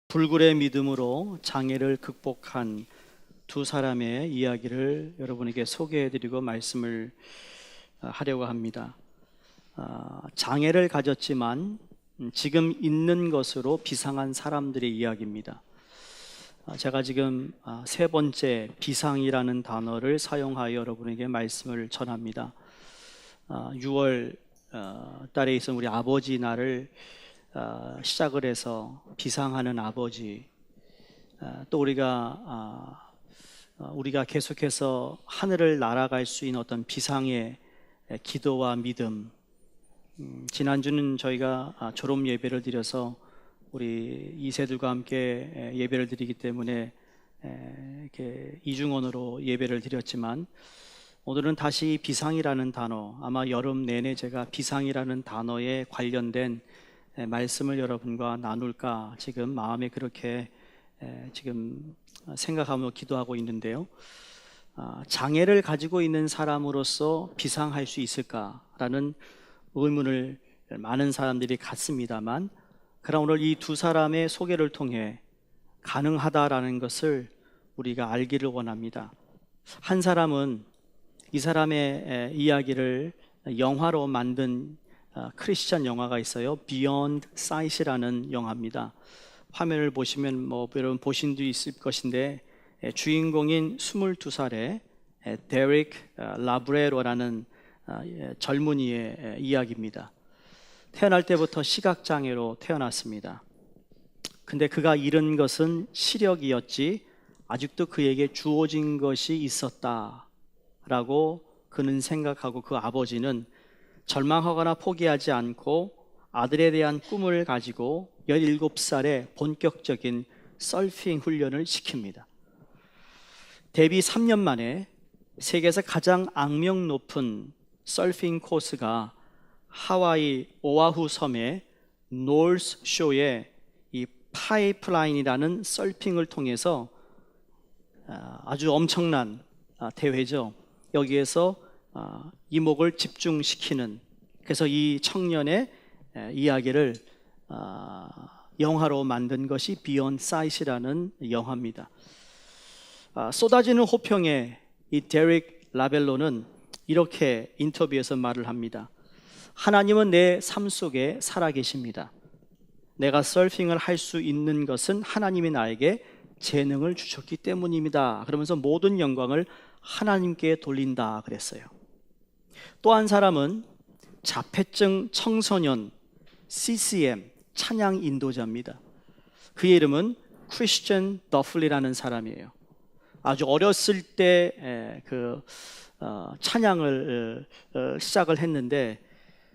불굴의 믿음으로 장애를 극복한 두 사람의 이야기를 여러분에게 소개해드리고 말씀을 하려고 합니다. 장애를 가졌지만 지금 있는 것으로 비상한 사람들의 이야기입니다. 제가 지금 세 번째 비상이라는 단어를 사용하여 여러분에게 말씀을 전합니다. 6월 달에 있은 우리 아버지 날을 시작을 해서 비상하는 아버지, 또 우리가 계속해서 하늘을 날아갈 수 있는 어떤 비상의 기도와 믿음. 지난주는 저희가 졸업 예배를 드려서 우리 2세들과 함께 예배를 드리기 때문에 이렇게 이중언어로 예배를 드렸지만, 오늘은 다시 비상이라는 단어, 아마 여름 내내 제가 비상이라는 단어에 관련된 말씀을 여러분과 나눌까 지금 마음에 그렇게 지금 생각하며 기도하고 있는데요. 장애를 가지고 있는 사람으로서 비상할 수 있을까라는 의문을 많은 사람들이 갖습니다만, 그러나 오늘 이 두 사람의 소개를 통해 가능하다라는 것을 우리가 알기를 원합니다. 한 사람은 이 사람의 이야기를 영화로 만든 크리스찬 영화가 있어요. Beyond Sight이라는 영화입니다. 화면을 보시면 여러분 보신 도 있을 것인데, 주인공인 22살의 데릭 라브레로라는 젊은이의 이야기입니다. 태어날 때부터 시각장애로 태어났습니다. 근데 그가 잃은 것은 시력이었지 아직도 그에게 주어진 것이 있었다라고 그는 생각하고, 그 아버지는 절망하거나 포기하지 않고 아들에 대한 꿈을 가지고 17살에 본격적인 서핑 훈련을 시킵니다. 데뷔 3년 만에 세계에서 가장 악명 높은 서핑 코스가 하와이 오아후 섬의 노스 쇼의 이 파이프라인이라는 서핑을 통해서 아주 엄청난 대회죠. 여기에서 이목을 집중시키는, 그래서 이 청년의 이야기를 영화로 만든 것이 Beyond Sight이라는 영화입니다. 쏟아지는 호평에 이 데릭 라벨로는 이렇게 인터뷰에서 말을 합니다. 하나님은 내 삶 속에 살아계십니다. 내가 서핑을 할 수 있는 것은 하나님이 나에게 재능을 주셨기 때문입니다. 그러면서 모든 영광을 하나님께 돌린다 그랬어요. 또 한 사람은 자폐증 청소년 CCM 찬양 인도자입니다. 그의 이름은 크리스천 더플리라는 사람이에요. 아주 어렸을 때 찬양을 시작을 했는데,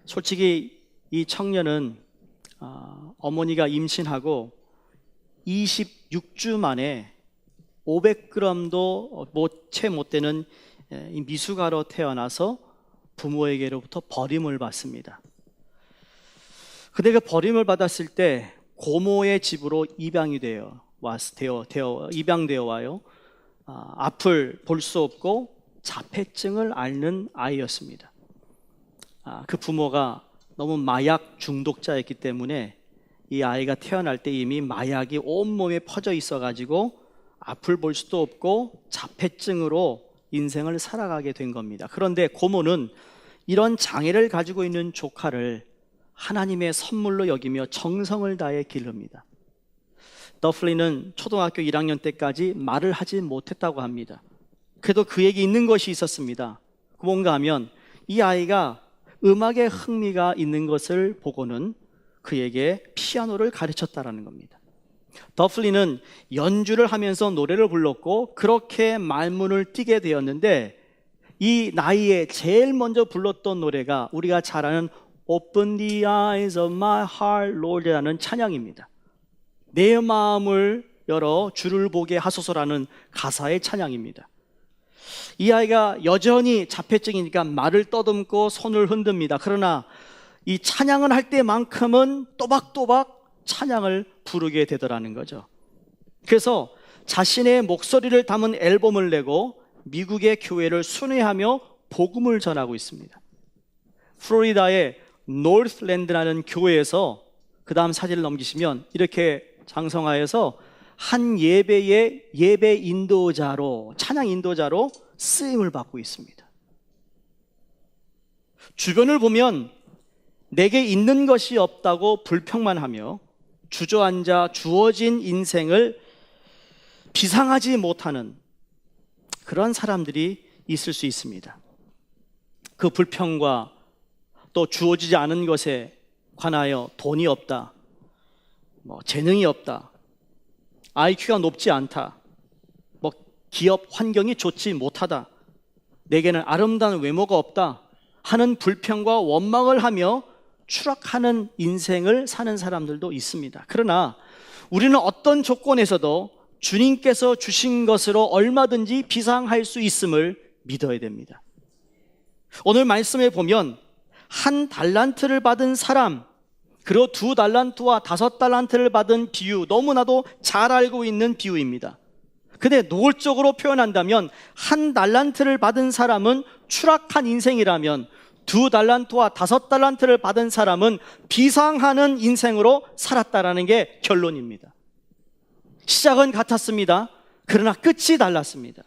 솔직히 이 청년은 어머니가 임신하고 26주 만에 500g도 채 못 되는 미숙아로 태어나서 부모에게로부터 버림을 받습니다. 그때 그 버림을 받았을 때 고모의 집으로 입양되어 와요. 앞을 볼 수 없고 자폐증을 앓는 아이였습니다. 그 부모가 너무 마약 중독자였기 때문에 이 아이가 태어날 때 이미 마약이 온몸에 퍼져 있어가지고 앞을 볼 수도 없고 자폐증으로 인생을 살아가게 된 겁니다. 그런데 고모는 이런 장애를 가지고 있는 조카를 하나님의 선물로 여기며 정성을 다해 기릅니다. 더플리는 초등학교 1학년 때까지 말을 하지 못했다고 합니다. 그래도 그에게 있는 것이 있었습니다. 뭔가 하면 이 아이가 음악에 흥미가 있는 것을 보고는 그에게 피아노를 가르쳤다라는 겁니다. 더플리는 연주를 하면서 노래를 불렀고 그렇게 말문을 띠게 되었는데, 이 나이에 제일 먼저 불렀던 노래가 우리가 잘 아는 Open the eyes of my heart, Lord라는 찬양입니다. 내 마음을 열어 주를 보게 하소서라는 가사의 찬양입니다. 이 아이가 여전히 자폐증이니까 말을 떠듬고 손을 흔듭니다. 그러나 이 찬양을 할 때만큼은 또박또박 찬양을 부르게 되더라는 거죠. 그래서 자신의 목소리를 담은 앨범을 내고 미국의 교회를 순회하며 복음을 전하고 있습니다. 플로리다의 노스랜드라는 교회에서 그 다음 사진을 넘기시면 이렇게 장성하여서 한 예배의 예배 인도자로, 찬양 인도자로 쓰임을 받고 있습니다. 주변을 보면 내게 있는 것이 없다고 불평만 하며 주저앉아 주어진 인생을 비상하지 못하는 그런 사람들이 있을 수 있습니다. 그 불평과 또 주어지지 않은 것에 관하여 돈이 없다, 재능이 없다, IQ가 높지 않다, 기업 환경이 좋지 못하다, 내게는 아름다운 외모가 없다 하는 불평과 원망을 하며 추락하는 인생을 사는 사람들도 있습니다. 그러나 우리는 어떤 조건에서도 주님께서 주신 것으로 얼마든지 비상할 수 있음을 믿어야 됩니다. 오늘 말씀에 보면 한 달란트를 받은 사람, 그리고 2달란트와 5달란트를 받은 비유, 너무나도 잘 알고 있는 비유입니다. 근데 노골적으로 표현한다면 한 달란트를 받은 사람은 추락한 인생이라면 2달란트와 5달란트를 받은 사람은 비상하는 인생으로 살았다라는 게 결론입니다. 시작은 같았습니다. 그러나 끝이 달랐습니다.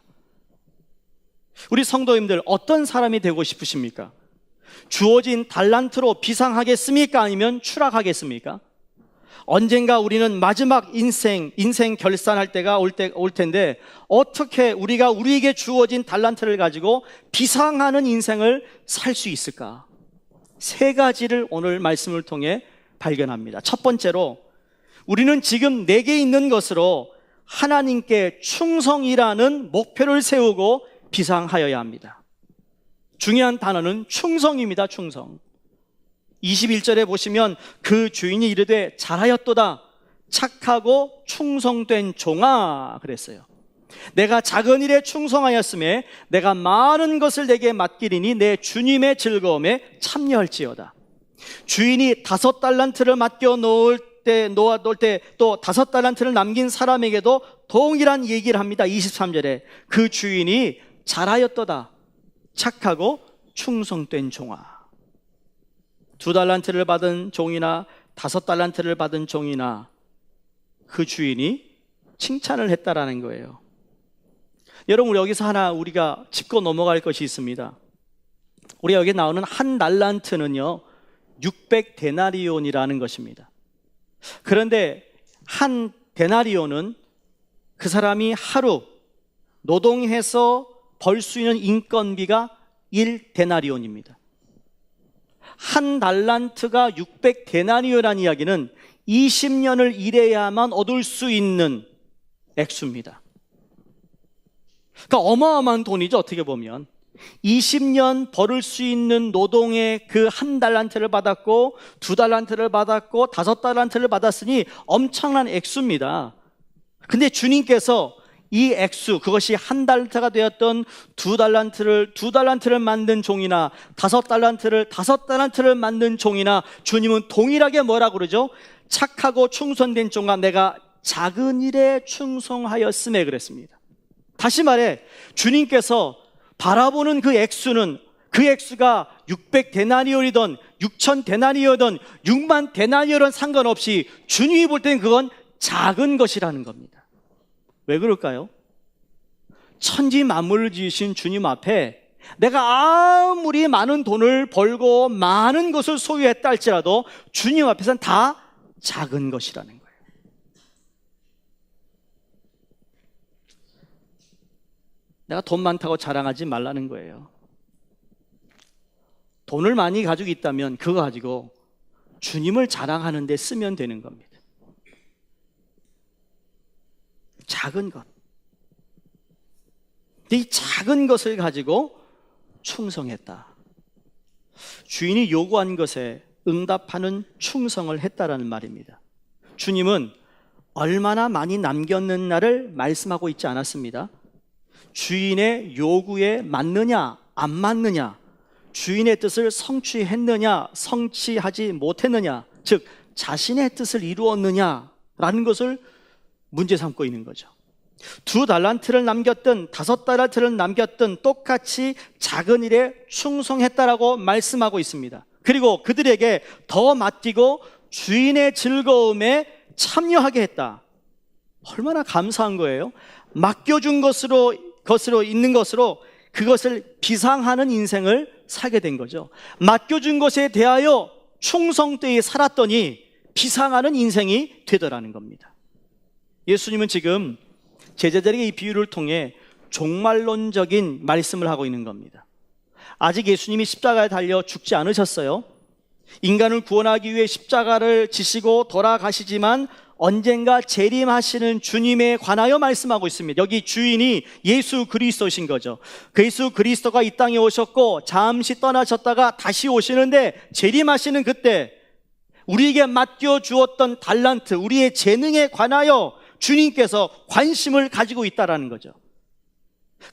우리 성도님들, 어떤 사람이 되고 싶으십니까? 주어진 달란트로 비상하겠습니까? 아니면 추락하겠습니까? 언젠가 우리는 마지막 인생 결산할 때가 올 텐데, 어떻게 우리에게 주어진 달란트를 가지고 비상하는 인생을 살 수 있을까? 3가지를 오늘 말씀을 통해 발견합니다. 첫 번째로, 우리는 지금 내게 있는 것으로 하나님께 충성이라는 목표를 세우고 비상하여야 합니다. 중요한 단어는 충성입니다. 충성. 21절에 보시면 그 주인이 이르되 잘하였도다, 착하고 충성된 종아 그랬어요. 내가 작은 일에 충성하였음에 내가 많은 것을 내게 맡기리니 내 주님의 즐거움에 참여할지어다. 주인이 5달란트를 맡겨 놓을 때 또 5달란트를 남긴 사람에게도 동일한 얘기를 합니다. 23절에 그 주인이 잘하였도다, 착하고 충성된 종아. 2달란트를 받은 종이나 5달란트를 받은 종이나 그 주인이 칭찬을 했다라는 거예요. 여러분, 여기서 하나 우리가 짚고 넘어갈 것이 있습니다. 우리 여기 나오는 한 달란트는요 600데나리온이라는 것입니다. 그런데 한 데나리온은 그 사람이 하루 노동해서 벌 수 있는 인건비가 1데나리온입니다. 한 달란트가 600데나리온이라는 이야기는 20년을 일해야만 얻을 수 있는 액수입니다. 그러니까 어마어마한 돈이죠. 어떻게 보면 20년 벌을 수 있는 노동의 그 한 달란트를 받았고 2달란트를 받았고 5달란트를 받았으니 엄청난 액수입니다. 근데 주님께서 이 액수, 그것이 한 달란트가 되었던 2달란트를 만든 종이나 5달란트를 만든 종이나 주님은 동일하게 뭐라고 그러죠? 착하고 충성된 종아, 내가 작은 일에 충성하였음에 그랬습니다. 다시 말해 주님께서 바라보는 그 액수는, 그 액수가 600데나리온이든 6000데나리온이든 6만 데나리온은 상관없이 주님이 볼 때는 그건 작은 것이라는 겁니다. 왜 그럴까요? 천지 만물을 지으신 주님 앞에 내가 아무리 많은 돈을 벌고 많은 것을 소유했다 할지라도 주님 앞에서는 다 작은 것이라는 거예요. 내가 돈 많다고 자랑하지 말라는 거예요. 돈을 많이 가지고 있다면 그거 가지고 주님을 자랑하는 데 쓰면 되는 겁니다. 작은 것. 이 작은 것을 가지고 충성했다. 주인이 요구한 것에 응답하는 충성을 했다라는 말입니다. 주님은 얼마나 많이 남겼느냐를 말씀하고 있지 않았습니다. 주인의 요구에 맞느냐 안 맞느냐, 주인의 뜻을 성취했느냐 성취하지 못했느냐, 즉 자신의 뜻을 이루었느냐라는 것을 문제 삼고 있는 거죠. 2달란트를 남겼든 5달란트를 남겼든 똑같이 작은 일에 충성했다라고 말씀하고 있습니다. 그리고 그들에게 더 맡기고 주인의 즐거움에 참여하게 했다. 얼마나 감사한 거예요. 맡겨준 것으로 있는 것으로 그것을 비상하는 인생을 살게 된 거죠. 맡겨준 것에 대하여 충성되이 살았더니 비상하는 인생이 되더라는 겁니다. 예수님은 지금 제자들에게 이 비유를 통해 종말론적인 말씀을 하고 있는 겁니다. 아직 예수님이 십자가에 달려 죽지 않으셨어요. 인간을 구원하기 위해 십자가를 지시고 돌아가시지만 언젠가 재림하시는 주님에 관하여 말씀하고 있습니다. 여기 주인이 예수 그리스도신 거죠. 그 예수 그리스도가 이 땅에 오셨고 잠시 떠나셨다가 다시 오시는데 재림하시는 그때 우리에게 맡겨주었던 달란트, 우리의 재능에 관하여 주님께서 관심을 가지고 있다라는 거죠.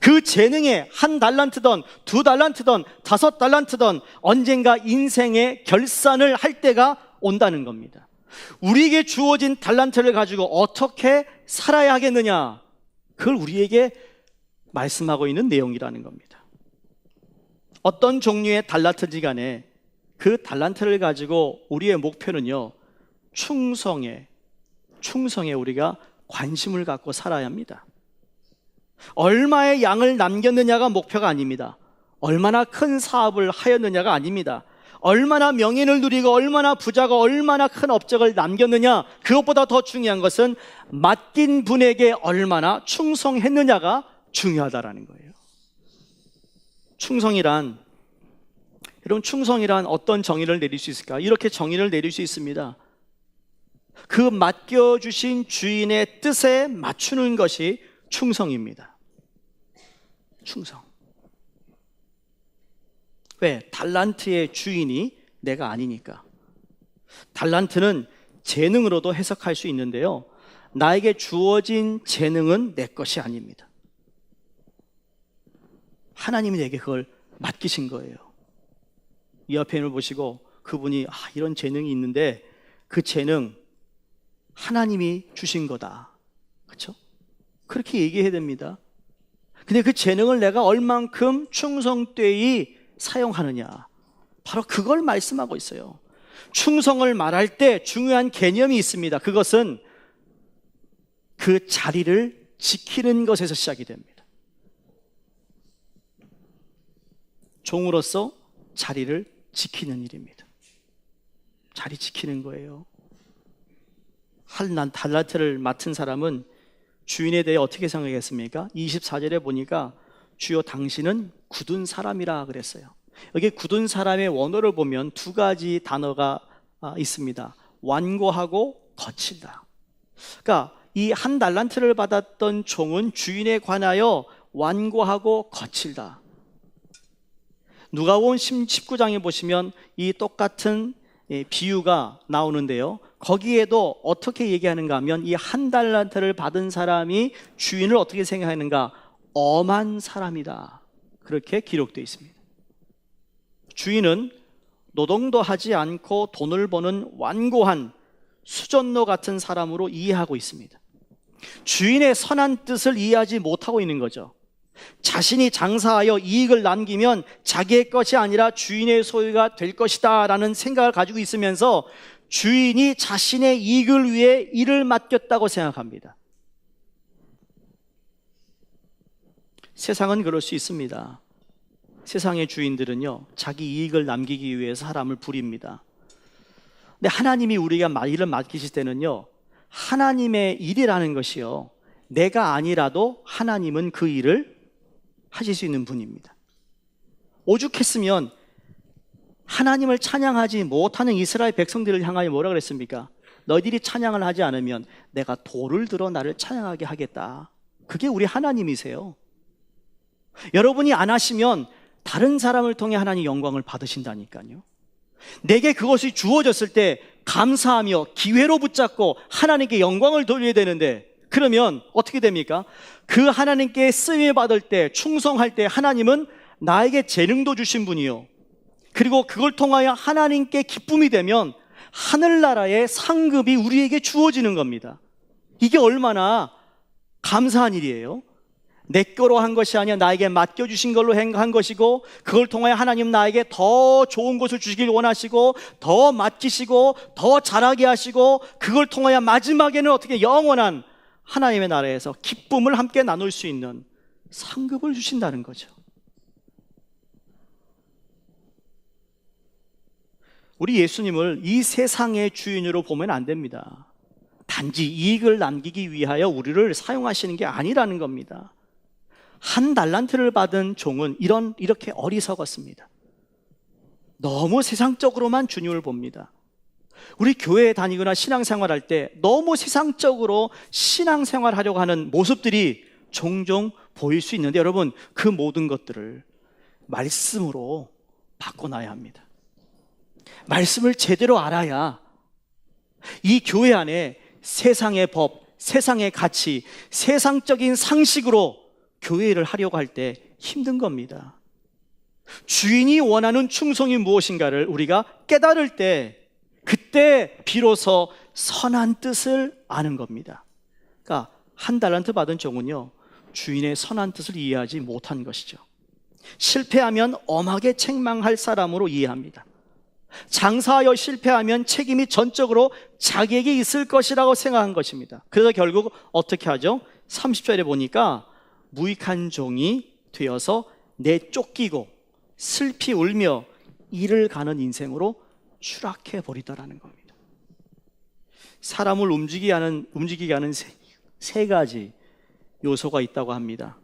그 재능에 1달란트든 2달란트든 5달란트든 언젠가 인생의 결산을 할 때가 온다는 겁니다. 우리에게 주어진 달란트를 가지고 어떻게 살아야 하겠느냐, 그걸 우리에게 말씀하고 있는 내용이라는 겁니다. 어떤 종류의 달란트인지 간에 그 달란트를 가지고 우리의 목표는요, 충성에 우리가 관심을 갖고 살아야 합니다. 얼마의 양을 남겼느냐가 목표가 아닙니다. 얼마나 큰 사업을 하였느냐가 아닙니다. 얼마나 명예를 누리고 얼마나 부자고 얼마나 큰 업적을 남겼느냐, 그것보다 더 중요한 것은 맡긴 분에게 얼마나 충성했느냐가 중요하다라는 거예요. 충성이란 어떤 정의를 내릴 수 있을까? 이렇게 정의를 내릴 수 있습니다. 그 맡겨주신 주인의 뜻에 맞추는 것이 충성입니다. 충성. 왜? 달란트의 주인이 내가 아니니까. 달란트는 재능으로도 해석할 수 있는데요, 나에게 주어진 재능은 내 것이 아닙니다. 하나님이 내게 그걸 맡기신 거예요. 이 앞에 있는 걸 보시고 그분이 이런 재능이 있는데 그 재능 하나님이 주신 거다, 그렇죠? 그렇게 얘기해야 됩니다. 근데 그 재능을 내가 얼만큼 충성되이 사용하느냐, 바로 그걸 말씀하고 있어요. 충성을 말할 때 중요한 개념이 있습니다. 그것은 그 자리를 지키는 것에서 시작이 됩니다. 종으로서 자리를 지키는 일입니다. 자리 지키는 거예요. 달란트를 맡은 사람은 주인에 대해 어떻게 생각했습니까? 24절에 보니까 주여 당신은 굳은 사람이라 그랬어요. 여기 굳은 사람의 원어를 보면 2가지 단어가 있습니다. 완고하고 거칠다. 그러니까 이 1달란트를 받았던 종은 주인에 관하여 완고하고 거칠다. 누가복음 19장에 보시면 이 똑같은 비유가 나오는데요, 거기에도 어떻게 얘기하는가 하면 이 1달란트를 받은 사람이 주인을 어떻게 생각하는가? 엄한 사람이다, 그렇게 기록되어 있습니다. 주인은 노동도 하지 않고 돈을 버는 완고한 수전노 같은 사람으로 이해하고 있습니다. 주인의 선한 뜻을 이해하지 못하고 있는 거죠. 자신이 장사하여 이익을 남기면 자기의 것이 아니라 주인의 소유가 될 것이다 라는 생각을 가지고 있으면서 주인이 자신의 이익을 위해 일을 맡겼다고 생각합니다. 세상은 그럴 수 있습니다. 세상의 주인들은요, 자기 이익을 남기기 위해서 사람을 부립니다. 근데 하나님이 우리가 일을 맡기실 때는요, 하나님의 일이라는 것이요, 내가 아니라도 하나님은 그 일을 하실 수 있는 분입니다. 오죽했으면 하나님을 찬양하지 못하는 이스라엘 백성들을 향하여 뭐라 그랬습니까? 너희들이 찬양을 하지 않으면 내가 돌을 들어 나를 찬양하게 하겠다. 그게 우리 하나님이세요. 여러분이 안 하시면 다른 사람을 통해 하나님 영광을 받으신다니까요. 내게 그것이 주어졌을 때 감사하며 기회로 붙잡고 하나님께 영광을 돌려야 되는데, 그러면 어떻게 됩니까? 그 하나님께 쓰임 받을 때, 충성할 때 하나님은 나에게 재능도 주신 분이요, 그리고 그걸 통하여 하나님께 기쁨이 되면 하늘나라의 상급이 우리에게 주어지는 겁니다. 이게 얼마나 감사한 일이에요. 내 거로 한 것이 아니라 나에게 맡겨주신 걸로 한 것이고, 그걸 통하여 하나님 나에게 더 좋은 것을 주시길 원하시고, 더 맡기시고, 더 잘하게 하시고, 그걸 통하여 마지막에는 어떻게 영원한 하나님의 나라에서 기쁨을 함께 나눌 수 있는 상급을 주신다는 거죠. 우리 예수님을 이 세상의 주인으로 보면 안 됩니다. 단지 이익을 남기기 위하여 우리를 사용하시는 게 아니라는 겁니다. 한 달란트를 받은 종은 이렇게 어리석었습니다. 너무 세상적으로만 주님을 봅니다. 우리 교회에 다니거나 신앙생활할 때 너무 세상적으로 신앙생활하려고 하는 모습들이 종종 보일 수 있는데, 여러분, 그 모든 것들을 말씀으로 바꿔놔야 합니다. 말씀을 제대로 알아야 이 교회 안에 세상의 법, 세상의 가치, 세상적인 상식으로 교회를 하려고 할 때 힘든 겁니다. 주인이 원하는 충성이 무엇인가를 우리가 깨달을 때, 그때 비로소 선한 뜻을 아는 겁니다. 그러니까 한 달란트 받은 종은요, 주인의 선한 뜻을 이해하지 못한 것이죠. 실패하면 엄하게 책망할 사람으로 이해합니다. 장사하여 실패하면 책임이 전적으로 자기에게 있을 것이라고 생각한 것입니다. 그래서 결국 어떻게 하죠? 30절에 보니까 무익한 종이 되어서 내쫓기고 슬피 울며 이를 가는 인생으로 추락해 버리더라는 겁니다. 사람을 움직이게 하는 세 가지 요소가 있다고 합니다.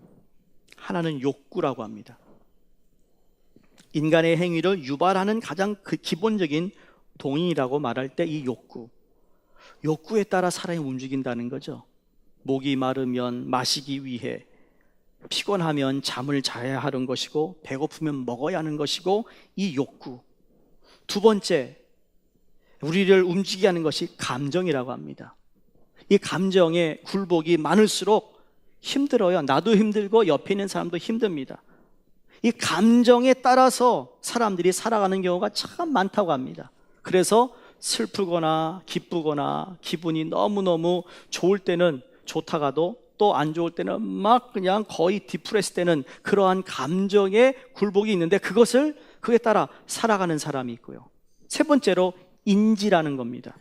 하나는 욕구라고 합니다. 인간의 행위를 유발하는 가장 기본적인 동인이라고 말할 때 이 욕구에 따라 사람이 움직인다는 거죠. 목이 마르면 마시기 위해, 피곤하면 잠을 자야 하는 것이고, 배고프면 먹어야 하는 것이고, 이 욕구. 두 번째, 우리를 움직이게 하는 것이 감정이라고 합니다. 이 감정의 굴복이 많을수록 힘들어요. 나도 힘들고 옆에 있는 사람도 힘듭니다. 이 감정에 따라서 사람들이 살아가는 경우가 참 많다고 합니다. 그래서 슬프거나 기쁘거나 기분이 너무너무 좋을 때는 좋다가도 또 안 좋을 때는 막 그냥 거의 디프레스 되는 그러한 감정의 굴복이 있는데, 그에 따라 살아가는 사람이 있고요. 세 번째로 인지라는 겁니다.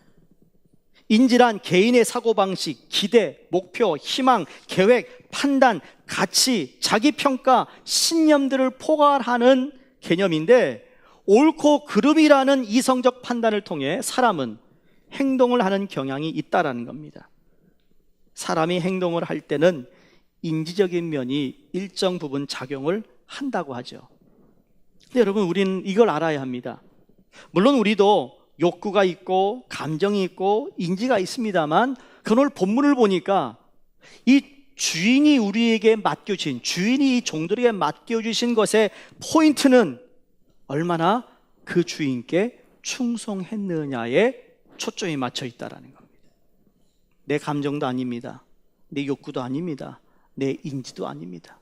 인지란 개인의 사고방식, 기대, 목표, 희망, 계획, 판단, 가치, 자기평가, 신념들을 포괄하는 개념인데, 옳고 그름이라는 이성적 판단을 통해 사람은 행동을 하는 경향이 있다라는 겁니다. 사람이 행동을 할 때는 인지적인 면이 일정 부분 작용을 한다고 하죠. 근데 여러분, 우리는 이걸 알아야 합니다. 물론 우리도 욕구가 있고 감정이 있고 인지가 있습니다만, 오늘 본문을 보니까 이 주인이 우리에게 맡겨진, 주인이 이 종들에게 맡겨주신 것의 포인트는 얼마나 그 주인께 충성했느냐에 초점이 맞춰 있다는 겁니다. 내 감정도 아닙니다. 내 욕구도 아닙니다. 내 인지도 아닙니다.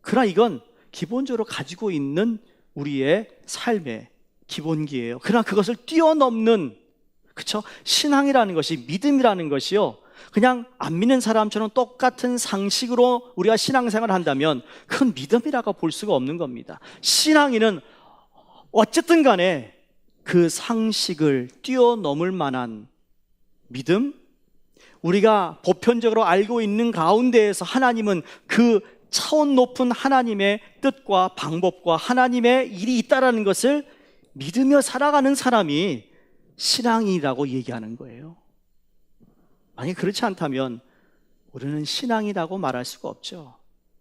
그러나 이건 기본적으로 가지고 있는 우리의 삶의 기본기예요. 그러나 그것을 뛰어넘는, 그렇죠? 신앙이라는 것이, 믿음이라는 것이요, 그냥 안 믿는 사람처럼 똑같은 상식으로 우리가 신앙생활을 한다면 그건 믿음이라고 볼 수가 없는 겁니다. 신앙인은 어쨌든 간에 그 상식을 뛰어넘을 만한 믿음, 우리가 보편적으로 알고 있는 가운데에서 하나님은 그 차원 높은 하나님의 뜻과 방법과 하나님의 일이 있다는 것을 믿으며 살아가는 사람이 신앙이라고 얘기하는 거예요. 만약 그렇지 않다면 우리는 신앙이라고 말할 수가 없죠.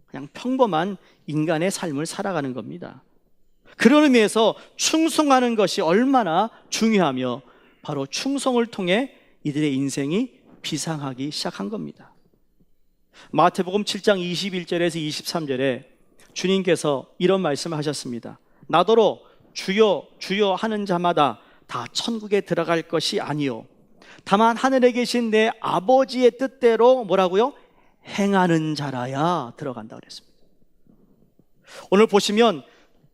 그냥 평범한 인간의 삶을 살아가는 겁니다. 그런 의미에서 충성하는 것이 얼마나 중요하며, 바로 충성을 통해 이들의 인생이 비상하기 시작한 겁니다. 마태복음 7장 21절에서 23절에 주님께서 이런 말씀을 하셨습니다. 나더러 주여 주여 하는 자마다 다 천국에 들어갈 것이 아니요 다만 하늘에 계신 내 아버지의 뜻대로 뭐라고요? 행하는 자라야 들어간다 그랬습니다. 오늘 보시면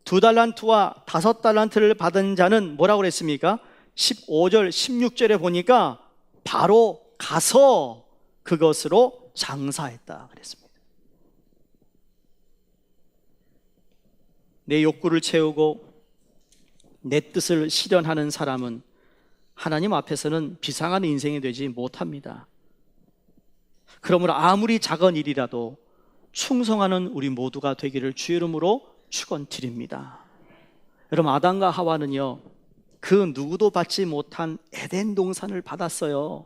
2달란트와 5달란트를 받은 자는 뭐라고 그랬습니까? 15절 16절에 보니까 바로 가서 그것으로 장사했다 그랬습니다. 내 욕구를 채우고 내 뜻을 실현하는 사람은 하나님 앞에서는 비상한 인생이 되지 못합니다. 그러므로 아무리 작은 일이라도 충성하는 우리 모두가 되기를 주의 이름으로 축원드립니다. 여러분, 아담과 하와는요, 그 누구도 받지 못한 에덴 동산을 받았어요.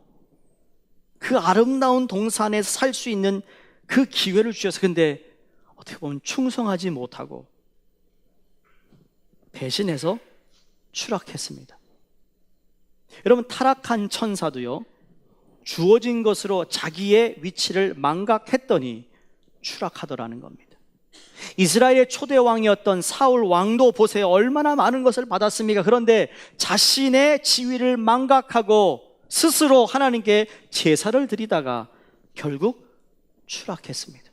그 아름다운 동산에서 살 수 있는 그 기회를 주셔서, 근데 어떻게 보면 충성하지 못하고 배신해서 추락했습니다. 여러분, 타락한 천사도요, 주어진 것으로 자기의 위치를 망각했더니 추락하더라는 겁니다. 이스라엘의 초대 왕이었던 사울 왕도 보세요. 얼마나 많은 것을 받았습니까? 그런데 자신의 지위를 망각하고 스스로 하나님께 제사를 드리다가 결국 추락했습니다.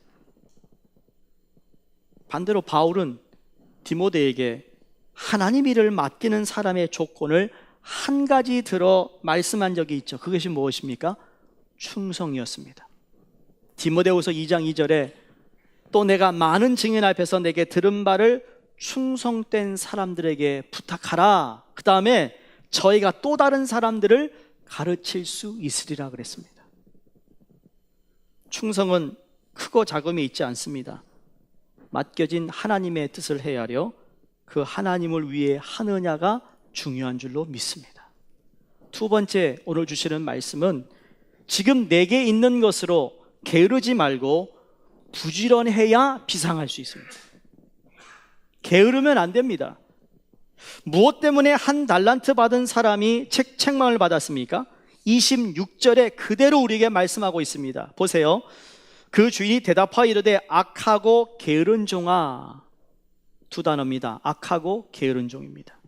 반대로 바울은 디모데에게 하나님 일을 맡기는 사람의 조건을 한 가지 들어 말씀한 적이 있죠. 그것이 무엇입니까? 충성이었습니다. 디모데후서 2장 2절에 또 내가 많은 증인 앞에서 내게 들은 바를 충성된 사람들에게 부탁하라. 그 다음에 저희가 또 다른 사람들을 가르칠 수 있으리라 그랬습니다. 충성은 크고 작음이 있지 않습니다. 맡겨진 하나님의 뜻을 헤아려 그 하나님을 위해 하느냐가 중요한 줄로 믿습니다. 두 번째, 오늘 주시는 말씀은 지금 내게 있는 것으로 게으르지 말고 부지런해야 비상할 수 있습니다. 게으르면 안 됩니다. 무엇 때문에 한 달란트 받은 사람이 책망을 받았습니까? 26절에 그대로 우리에게 말씀하고 있습니다. 보세요. 그 주인이 대답하여 이르되 악하고 게으른 종아. 두 단어입니다. 악하고 게으른 종입니다.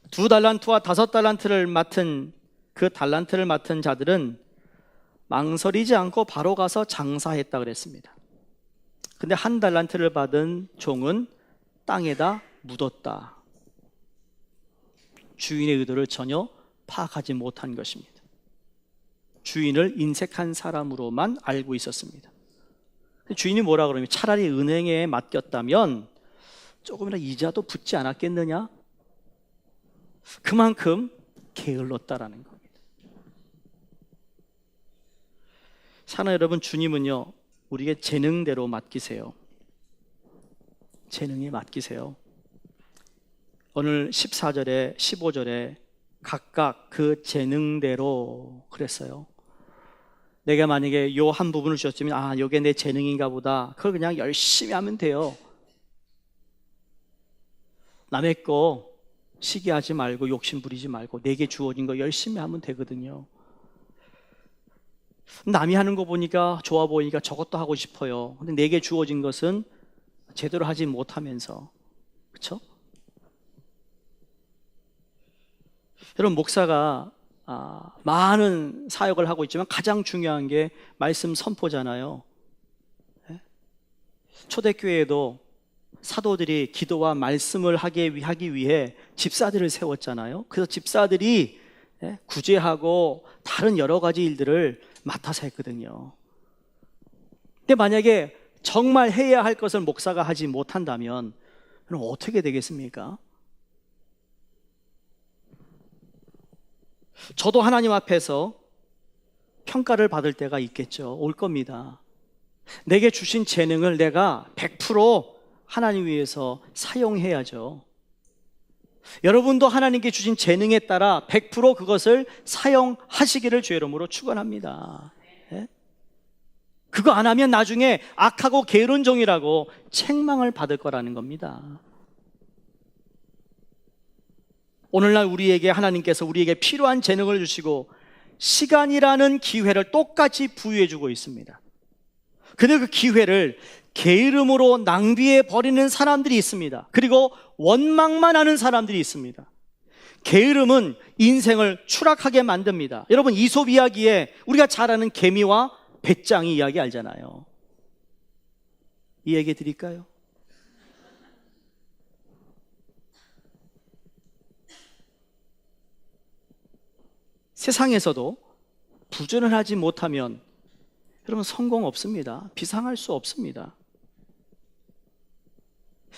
2달란트와 5달란트를 맡은 그 달란트를 맡은 자들은 망설이지 않고 바로 가서 장사했다 그랬습니다. 근데 1달란트를 받은 종은 땅에다 묻었다. 주인의 의도를 전혀 파악하지 못한 것입니다. 주인을 인색한 사람으로만 알고 있었습니다. 주인이 뭐라 그러면 차라리 은행에 맡겼다면 조금이나 이자도 붙지 않았겠느냐? 그만큼 게을렀다라는 겁니다. 사랑하는 여러분, 주님은요, 우리에게 재능대로 맡기세요. 재능에 맡기세요. 오늘 14절에 15절에 각각 그 재능대로 그랬어요. 내가 만약에 요 한 부분을 주셨으면 요게 내 재능인가 보다. 그걸 그냥 열심히 하면 돼요. 남의 거 시기하지 말고 욕심 부리지 말고 내게 주어진 거 열심히 하면 되거든요. 남이 하는 거 보니까 좋아 보이니까 저것도 하고 싶어요. 근데 내게 주어진 것은 제대로 하지 못하면서, 그렇죠? 여러분, 목사가 많은 사역을 하고 있지만 가장 중요한 게 말씀 선포잖아요. 초대교회에도 사도들이 기도와 말씀을 하기 위해 집사들을 세웠잖아요. 그래서 집사들이 구제하고 다른 여러 가지 일들을 맡아서 했거든요. 근데 만약에 정말 해야 할 것을 목사가 하지 못한다면 그럼 어떻게 되겠습니까? 저도 하나님 앞에서 평가를 받을 때가 있겠죠. 올 겁니다. 내게 주신 재능을 내가 100% 하나님 위해서 사용해야죠. 여러분도 하나님께 주신 재능에 따라 100% 그것을 사용하시기를 주의 이름으로 축원합니다. 네? 그거 안 하면 나중에 악하고 게으른 종이라고 책망을 받을 거라는 겁니다. 오늘날 우리에게 하나님께서 우리에게 필요한 재능을 주시고 시간이라는 기회를 똑같이 부여해 주고 있습니다. 근데 그 기회를 게으름으로 낭비해 버리는 사람들이 있습니다. 그리고 원망만 하는 사람들이 있습니다. 게으름은 인생을 추락하게 만듭니다. 여러분, 이솝 이야기에 우리가 잘 아는 개미와 배짱이 이야기 알잖아요. 이 얘기 드릴까요? 세상에서도 부전을 하지 못하면 여러분 성공 없습니다. 비상할 수 없습니다.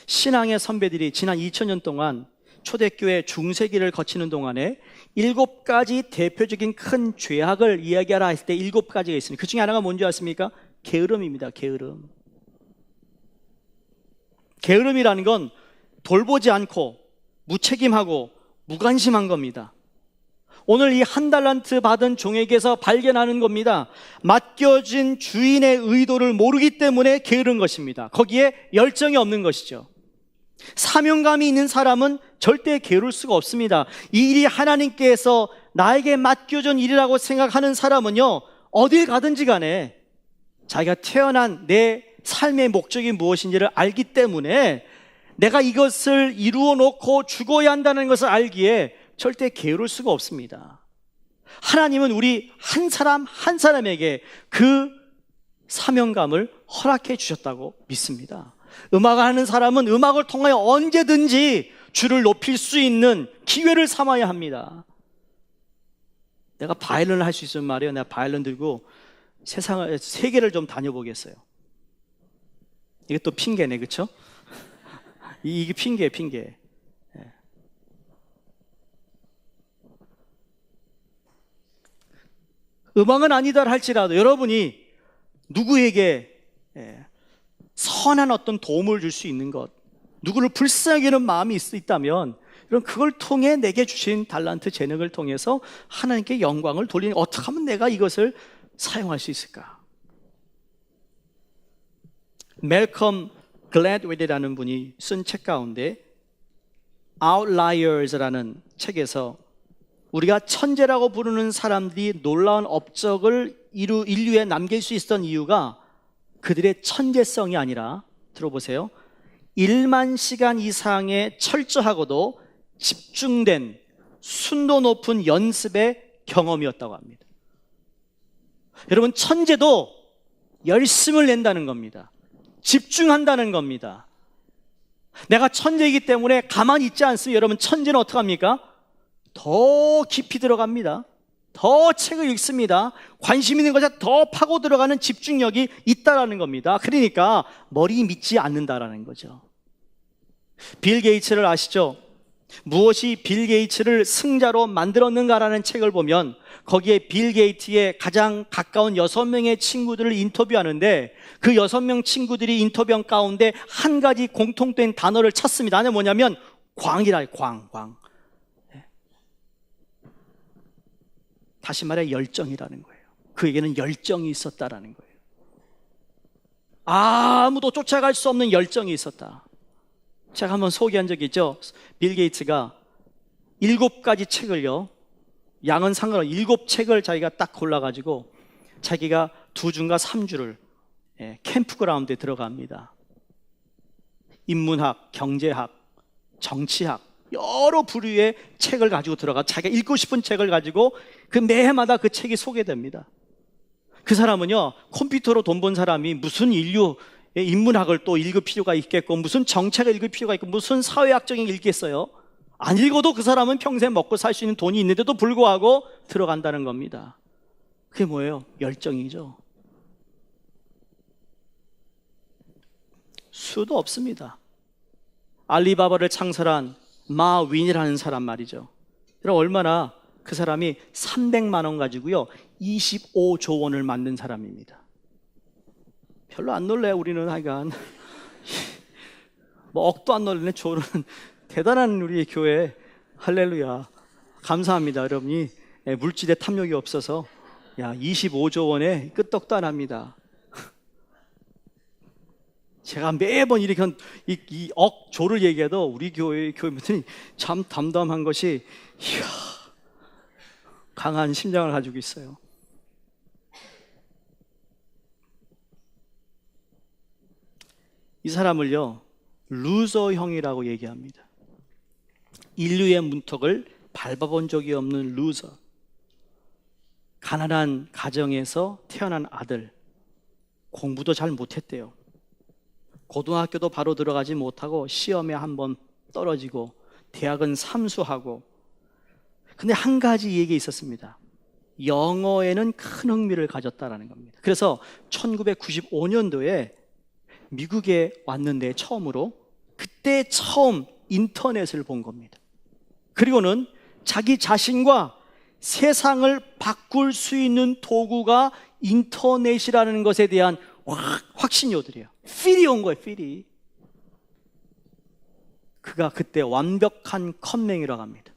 신앙의 선배들이 지난 2000년 동안 초대교회 중세기를 거치는 동안에 7가지 대표적인 큰 죄악을 이야기하라 했을 때 7가지가 있습니다. 그 중에 하나가 뭔지 아십니까? 게으름입니다. 게으름. 게으름이라는 건 돌보지 않고 무책임하고 무관심한 겁니다. 오늘 이 1달란트 받은 종에게서 발견하는 겁니다. 맡겨진 주인의 의도를 모르기 때문에 게으른 것입니다. 거기에 열정이 없는 것이죠. 사명감이 있는 사람은 절대 게으를 수가 없습니다. 이 일이 하나님께서 나에게 맡겨준 일이라고 생각하는 사람은요, 어딜 가든지 간에 자기가 태어난 내 삶의 목적이 무엇인지를 알기 때문에 내가 이것을 이루어 놓고 죽어야 한다는 것을 알기에 절대 게으를 수가 없습니다. 하나님은 우리 한 사람 한 사람에게 그 사명감을 허락해 주셨다고 믿습니다. 음악을 하는 사람은 음악을 통하여 언제든지 주를 높일 수 있는 기회를 삼아야 합니다. 내가 바이올린을 할 수 있으면 말이에요, 내가 바이올린 들고 세계를 좀 다녀보겠어요. 이게 또 핑계네, 그렇죠? 이게 핑계예요, 핑계. 음악은 아니다 할지라도 여러분이 누구에게 선한 어떤 도움을 줄 수 있는 것, 누구를 불쌍히 여기는 마음이 있다면 그걸 통해 내게 주신 달란트 재능을 통해서 하나님께 영광을 돌리는, 어떻게 하면 내가 이것을 사용할 수 있을까? 멜컴 글래드웰이라는 분이 쓴 책 가운데 Outliers라는 책에서 우리가 천재라고 부르는 사람들이 놀라운 업적을 인류에 남길 수 있었던 이유가 그들의 천재성이 아니라, 들어보세요, 1만 시간 이상의 철저하고도 집중된 순도 높은 연습의 경험이었다고 합니다. 여러분, 천재도 열심을 낸다는 겁니다. 집중한다는 겁니다. 내가 천재이기 때문에 가만히 있지 않습니다. 여러분, 천재는 어떻게 합니까? 더 깊이 들어갑니다. 더 책을 읽습니다. 관심 있는 것에 더 파고 들어가는 집중력이 있다라는 겁니다. 그러니까 머리 믿지 않는다라는 거죠. 빌 게이츠를 아시죠? 무엇이 빌 게이츠를 승자로 만들었는가라는 책을 보면 거기에 빌 게이츠의 가장 가까운 6명의 친구들을 인터뷰하는데 그 6명 친구들이 인터뷰한 가운데 한 가지 공통된 단어를 찾습니다. 그게 뭐냐면 광이라, 광. 다시 말해 열정이라는 거예요. 그에게는 열정이 있었다라는 거예요. 아무도 쫓아갈 수 없는 열정이 있었다. 제가 한번 소개한 적이 있죠. 빌 게이츠가 7가지 책을요, 양은 상관없이 7책을 자기가 딱 골라가지고 자기가 2주인가 3주를 캠프그라운드에 들어갑니다. 인문학, 경제학, 정치학 여러 부류의 책을 가지고 들어가 자기가 읽고 싶은 책을 가지고 그 매해마다 그 책이 소개됩니다. 그 사람은요, 컴퓨터로 돈 번 사람이 무슨 인류의 인문학을 또 읽을 필요가 있겠고 무슨 정책을 읽을 필요가 있고 무슨 사회학적인 게 읽겠어요? 안 읽어도 그 사람은 평생 먹고 살 수 있는 돈이 있는데도 불구하고 들어간다는 겁니다. 그게 뭐예요? 열정이죠. 수도 없습니다. 알리바바를 창설한 마 윈이라는 사람 말이죠. 그럼 얼마나, 그 사람이 300만 원 가지고요 25조 원을 만든 사람입니다. 별로 안 놀래 우리는. 하여간 뭐 억도 안 놀리네. 조는 대단한 우리 교회. 할렐루야. 감사합니다. 여러분이 물질에 탐욕이 없어서 25조 원에 끄떡도 안 합니다. 제가 매번 이렇게 이 억조를 얘기해도 우리 교회분들이 참 담담한 것이, 이야, 강한 심장을 가지고 있어요. 이 사람을요, 루저형이라고 얘기합니다. 인류의 문턱을 밟아본 적이 없는 루저. 가난한 가정에서 태어난 아들, 공부도 잘 못했대요. 고등학교도 바로 들어가지 못하고 시험에 한번 떨어지고 대학은 삼수하고. 근데 한 가지 얘기 있었습니다. 영어에는 큰 흥미를 가졌다라는 겁니다. 그래서 1995년도에 미국에 왔는데 처음으로 그때 처음 인터넷을 본 겁니다. 그리고는 자기 자신과 세상을 바꿀 수 있는 도구가 인터넷이라는 것에 대한 확신이 오더래요. 필이 온 거예요, 필이. 그가 그때 완벽한 컴맹이라고 합니다.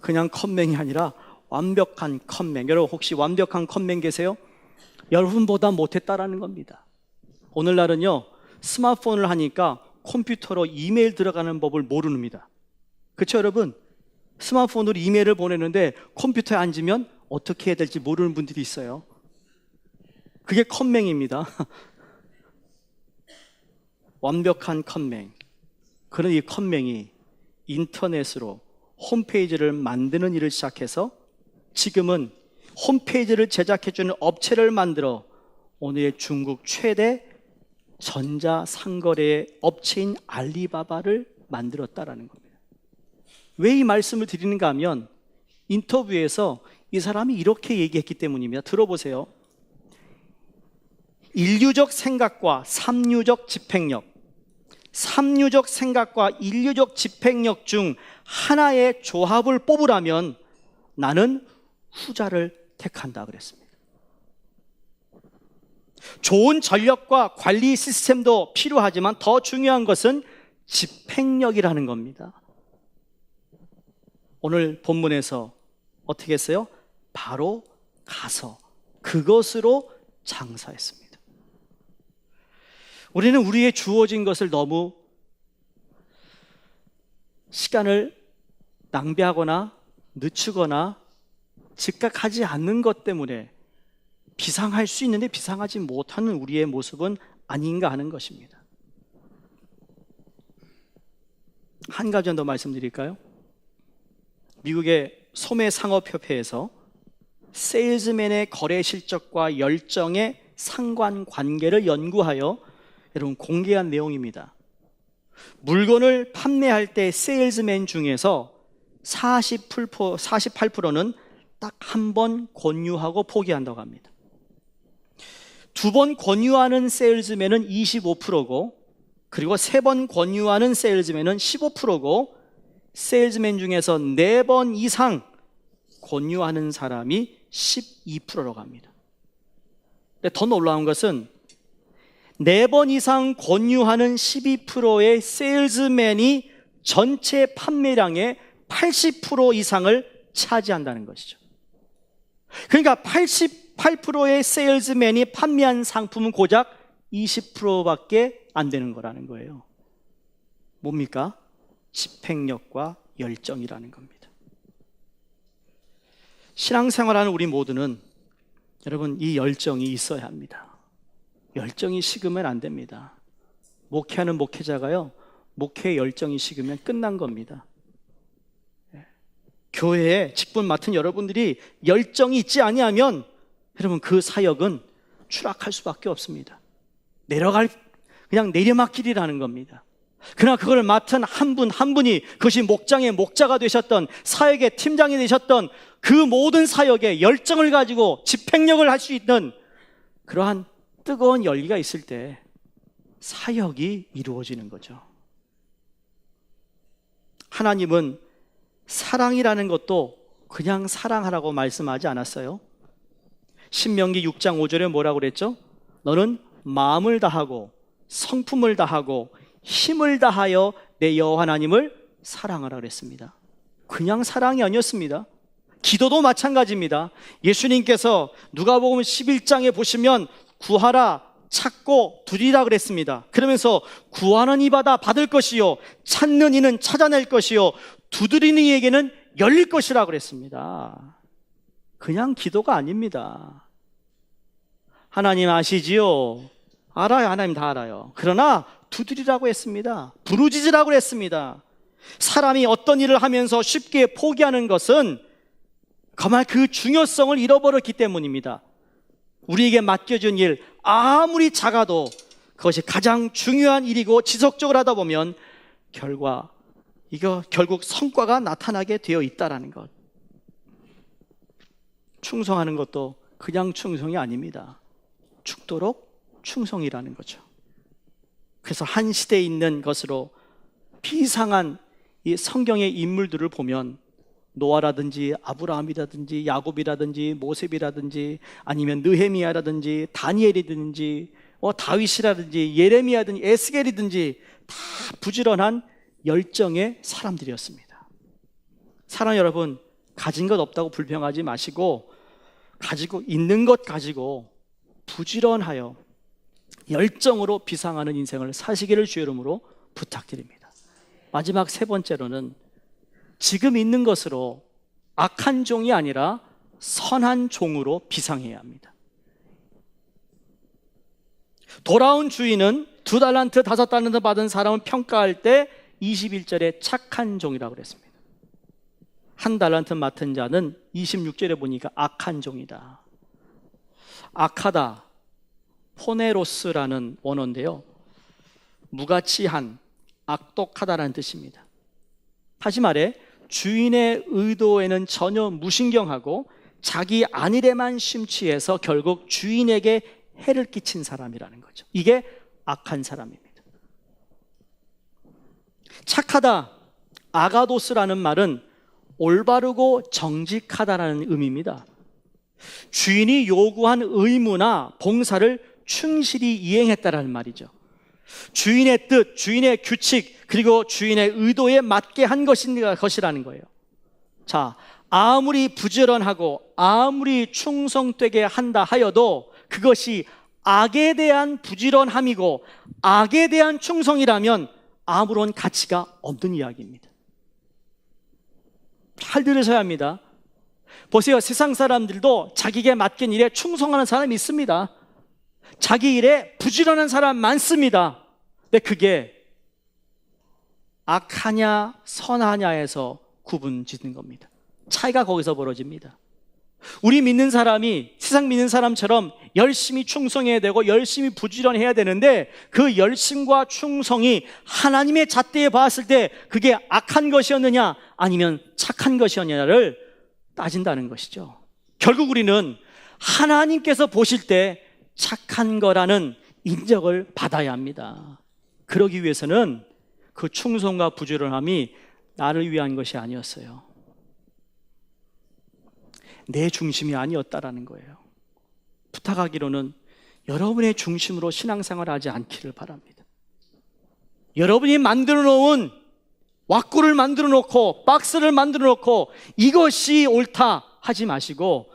그냥 컴맹이 아니라 완벽한 컴맹. 여러분 혹시 완벽한 컴맹 계세요? 여러분보다 못했다라는 겁니다. 오늘날은요, 스마트폰을 하니까 컴퓨터로 이메일 들어가는 법을 모릅니다. 그렇죠, 여러분? 스마트폰으로 이메일을 보내는데 컴퓨터에 앉으면 어떻게 해야 될지 모르는 분들이 있어요. 그게 컴맹입니다. 완벽한 컴맹. 그런 이 컴맹이 인터넷으로 홈페이지를 만드는 일을 시작해서 지금은 홈페이지를 제작해주는 업체를 만들어 오늘의 중국 최대 전자상거래 업체인 알리바바를 만들었다라는 겁니다. 왜 이 말씀을 드리는가 하면 인터뷰에서 이 사람이 이렇게 얘기했기 때문입니다. 들어보세요. 인류적 생각과 삼류적 집행력, 삼류적 생각과 인류적 집행력 중 하나의 조합을 뽑으라면 나는 후자를 택한다 그랬습니다. 좋은 전력과 관리 시스템도 필요하지만 더 중요한 것은 집행력이라는 겁니다. 오늘 본문에서 어떻게 했어요? 바로 가서 그것으로 장사했습니다. 우리는 우리의 주어진 것을 너무 시간을 낭비하거나 늦추거나 즉각하지 않는 것 때문에 비상할 수 있는데 비상하지 못하는 우리의 모습은 아닌가 하는 것입니다. 한 가지 더 말씀드릴까요? 미국의 소매상업협회에서 세일즈맨의 거래 실적과 열정의 상관관계를 연구하여 여러분 공개한 내용입니다. 물건을 판매할 때 세일즈맨 중에서 48%는 딱 한 번 권유하고 포기한다고 합니다. 두 번 권유하는 세일즈맨은 25%고 그리고 세 번 권유하는 세일즈맨은 15%고 세일즈맨 중에서 4번 이상 권유하는 사람이 12%라고 합니다. 근데 더 놀라운 것은 4번 이상 권유하는 12%의 세일즈맨이 전체 판매량의 80% 이상을 차지한다는 것이죠. 그러니까 88%의 세일즈맨이 판매한 상품은 고작 20%밖에 안 되는 거라는 거예요. 뭡니까? 집행력과 열정이라는 겁니다. 신앙생활하는 우리 모두는 여러분 이 열정이 있어야 합니다. 열정이 식으면 안 됩니다. 목회하는 목회자가요, 목회의 열정이 식으면 끝난 겁니다. 교회에 직분 맡은 여러분들이 열정이 있지 아니하면 여러분 그 사역은 추락할 수밖에 없습니다. 그냥 내리막길이라는 겁니다. 그러나 그걸 맡은 한 분 한 분이 그것이 목장의 목자가 되셨던 사역의 팀장이 되셨던 그 모든 사역에 열정을 가지고 집행력을 할 수 있는 그러한 뜨거운 열기가 있을 때 사역이 이루어지는 거죠. 하나님은 사랑이라는 것도 그냥 사랑하라고 말씀하지 않았어요. 신명기 6장 5절에 뭐라고 그랬죠? 너는 마음을 다하고 성품을 다하고 힘을 다하여 내 여호와 하나님을 사랑하라 그랬습니다. 그냥 사랑이 아니었습니다. 기도도 마찬가지입니다. 예수님께서 누가복음 11장에 보시면 구하라 찾고 두리라 그랬습니다. 그러면서 구하는 이마다 받을 것이요 찾는 이는 찾아낼 것이요 두드리는 이에게는 열릴 것이라 그랬습니다. 그냥 기도가 아닙니다. 하나님 아시지요? 알아요. 하나님 다 알아요. 그러나 두드리라고 했습니다. 부르짖으라고 했습니다. 사람이 어떤 일을 하면서 쉽게 포기하는 것은 정말 그 중요성을 잃어버렸기 때문입니다. 우리에게 맡겨준 일 아무리 작아도 그것이 가장 중요한 일이고 지속적으로 하다 보면 결국 성과가 나타나게 되어 있다는 것. 충성하는 것도 그냥 충성이 아닙니다. 죽도록 충성이라는 거죠. 그래서 한 시대에 있는 것으로 비상한 이 성경의 인물들을 보면 노아라든지 아브라함이라든지 야곱이라든지 모세비라든지 아니면 느헤미야라든지 다니엘이든지 다윗이라든지 예레미야든지 에스겔이든지 다 부지런한 열정의 사람들이었습니다. 사랑 여러분, 가진 것 없다고 불평하지 마시고 가지고 있는 것 가지고 부지런하여 열정으로 비상하는 인생을 사시기를 주의 이름으로 부탁드립니다. 마지막 세 번째로는 지금 있는 것으로 악한 종이 아니라 선한 종으로 비상해야 합니다. 돌아온 주인은 2달란트 5달란트 받은 사람을 평가할 때 21절에 착한 종이라고 그랬습니다. 1달란트 맡은 자는 26절에 보니까 악한 종이다. 악하다, 포네로스라는 원어인데요, 무가치한, 악독하다라는 뜻입니다. 다시 말해 주인의 의도에는 전혀 무신경하고 자기 안일에만 심취해서 결국 주인에게 해를 끼친 사람이라는 거죠. 이게 악한 사람입니다. 착하다, 아가도스라는 말은 올바르고 정직하다라는 의미입니다. 주인이 요구한 의무나 봉사를 충실히 이행했다라는 말이죠. 주인의 뜻, 주인의 규칙, 그리고 주인의 의도에 맞게 한 것이라는 거예요. 자, 아무리 부지런하고 아무리 충성되게 한다 하여도 그것이 악에 대한 부지런함이고 악에 대한 충성이라면 아무런 가치가 없는 이야기입니다. 잘 들으셔야 합니다. 보세요, 세상 사람들도 자기에게 맡긴 일에 충성하는 사람이 있습니다. 자기 일에 부지런한 사람 많습니다. 근데 그게 악하냐 선하냐에서 구분 짓는 겁니다. 차이가 거기서 벌어집니다. 우리 믿는 사람이 세상 믿는 사람처럼 열심히 충성해야 되고 열심히 부지런해야 되는데 그 열심과 충성이 하나님의 잣대에 봤을 때 그게 악한 것이었느냐 아니면 착한 것이었느냐를 따진다는 것이죠. 결국 우리는 하나님께서 보실 때 착한 거라는 인정을 받아야 합니다. 그러기 위해서는 그 충성과 부지런함이 나를 위한 것이 아니었어요. 내 중심이 아니었다라는 거예요. 부탁하기로는 여러분의 중심으로 신앙생활을 하지 않기를 바랍니다. 여러분이 만들어 놓은 왁구를 만들어 놓고 박스를 만들어 놓고 이것이 옳다 하지 마시고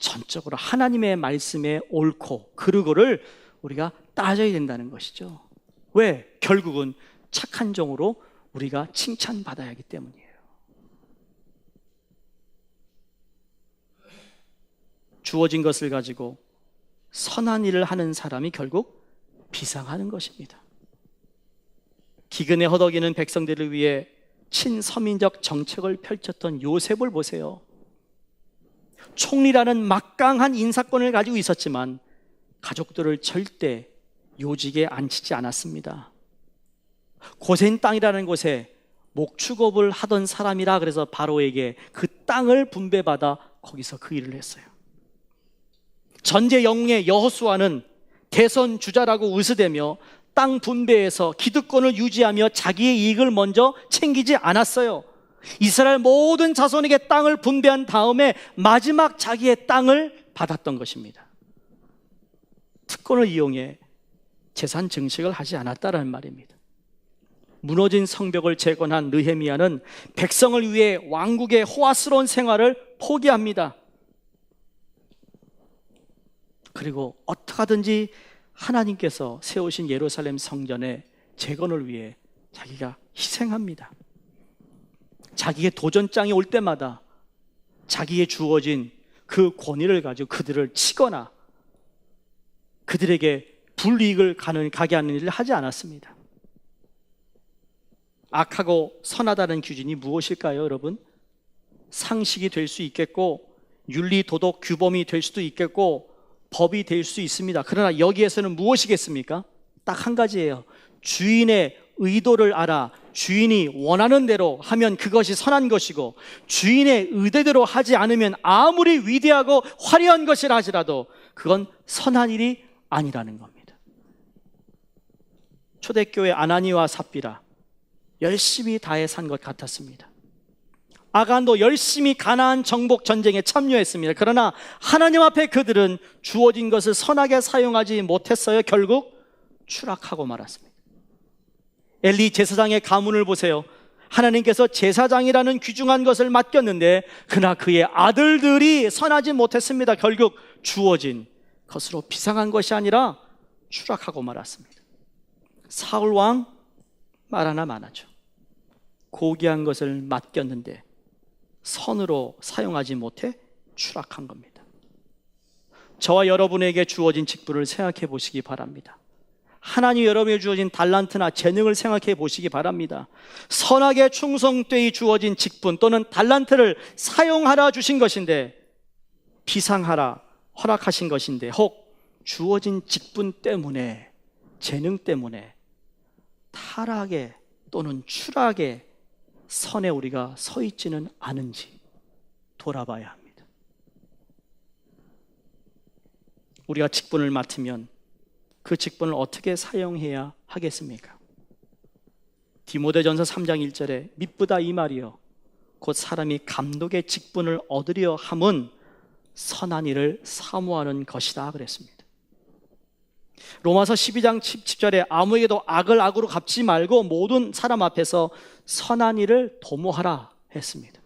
전적으로 하나님의 말씀에 옳고 그르고를 우리가 따져야 된다는 것이죠. 왜? 결국은 착한 종으로 우리가 칭찬받아야 하기 때문이에요. 주어진 것을 가지고 선한 일을 하는 사람이 결국 비상하는 것입니다. 기근에 허덕이는 백성들을 위해 친서민적 정책을 펼쳤던 요셉을 보세요. 총리라는 막강한 인사권을 가지고 있었지만 가족들을 절대 요직에 앉히지 않았습니다. 고센 땅이라는 곳에 목축업을 하던 사람이라 그래서 바로에게 그 땅을 분배받아 거기서 그 일을 했어요. 전제 영웅의 여호수아는 대선 주자라고 의스대며 땅 분배에서 기득권을 유지하며 자기의 이익을 먼저 챙기지 않았어요. 이스라엘 모든 자손에게 땅을 분배한 다음에 마지막 자기의 땅을 받았던 것입니다. 특권을 이용해 재산 증식을 하지 않았다라는 말입니다. 무너진 성벽을 재건한 느헤미야는 백성을 위해 왕국의 호화스러운 생활을 포기합니다. 그리고 어떻게 하든지 하나님께서 세우신 예루살렘 성전의 재건을 위해 자기가 희생합니다. 자기의 도전장이 올 때마다 자기의 주어진 그 권위를 가지고 그들을 치거나 그들에게 불이익을 가게 하는 일을 하지 않았습니다. 악하고 선하다는 기준이 무엇일까요, 여러분? 상식이 될 수 있겠고 윤리, 도덕, 규범이 될 수도 있겠고 법이 될 수 있습니다. 그러나 여기에서는 무엇이겠습니까? 딱 한 가지예요. 주인의 의도를 알아 주인이 원하는 대로 하면 그것이 선한 것이고 주인의 의도대로 하지 않으면 아무리 위대하고 화려한 것이라 할지라도 그건 선한 일이 아니라는 겁니다. 초대교회 아나니와 삽비라 열심히 다해 산 것 같았습니다. 아간도 열심히 가나안 정복 전쟁에 참여했습니다. 그러나 하나님 앞에 그들은 주어진 것을 선하게 사용하지 못했어요. 결국 추락하고 말았습니다. 엘리 제사장의 가문을 보세요. 하나님께서 제사장이라는 귀중한 것을 맡겼는데 그러나 그의 아들들이 선하지 못했습니다. 결국 주어진 것으로 비상한 것이 아니라 추락하고 말았습니다. 사울 왕 말하나 마나죠. 고귀한 것을 맡겼는데 선으로 사용하지 못해 추락한 겁니다. 저와 여러분에게 주어진 직분을 생각해 보시기 바랍니다. 하나님 여러분에게 주어진 달란트나 재능을 생각해 보시기 바랍니다. 선하게 충성되이 주어진 직분 또는 달란트를 사용하라 주신 것인데, 비상하라 허락하신 것인데, 혹 주어진 직분 때문에, 재능 때문에 타락에 또는 추락에 선에 우리가 서 있지는 않은지 돌아봐야 합니다. 우리가 직분을 맡으면 그 직분을 어떻게 사용해야 하겠습니까? 디모데전서 3장 1절에 미쁘다 이 말이요 곧 사람이 감독의 직분을 얻으려 함은 선한 일을 사모하는 것이다 그랬습니다. 로마서 12장 10절에 아무에게도 악을 악으로 갚지 말고 모든 사람 앞에서 선한 일을 도모하라 했습니다.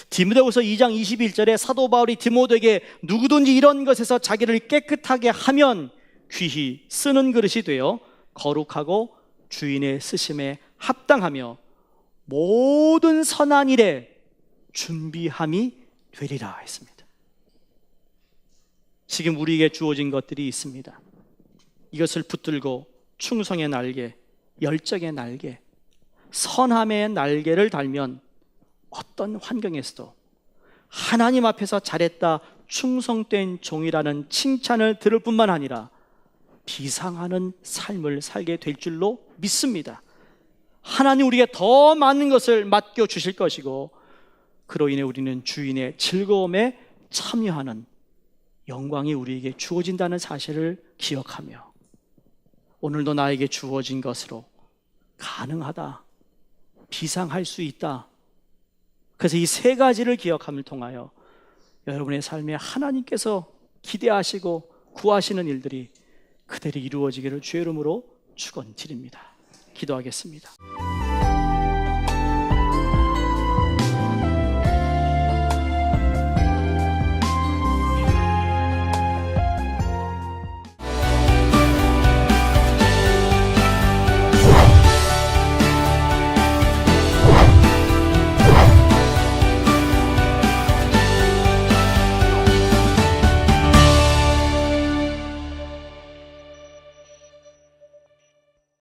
디모데후서 2장 21절에 사도 바울이 디모데에게 누구든지 이런 것에서 자기를 깨끗하게 하면 귀히 쓰는 그릇이 되어 거룩하고 주인의 쓰심에 합당하며 모든 선한 일에 준비함이 되리라 했습니다. 지금 우리에게 주어진 것들이 있습니다. 이것을 붙들고 충성의 날개, 열정의 날개, 선함의 날개를 달면 어떤 환경에서도 하나님 앞에서 잘했다, 충성된 종이라는 칭찬을 들을 뿐만 아니라 비상하는 삶을 살게 될 줄로 믿습니다. 하나님 우리에게 더 많은 것을 맡겨주실 것이고 그로 인해 우리는 주인의 즐거움에 참여하는 영광이 우리에게 주어진다는 사실을 기억하며 오늘도 나에게 주어진 것으로 가능하다, 비상할 수 있다. 그래서 이 세 가지를 기억함을 통하여 여러분의 삶에 하나님께서 기대하시고 구하시는 일들이 그대로 이루어지기를 주의 이름으로 축원드립니다. 기도하겠습니다.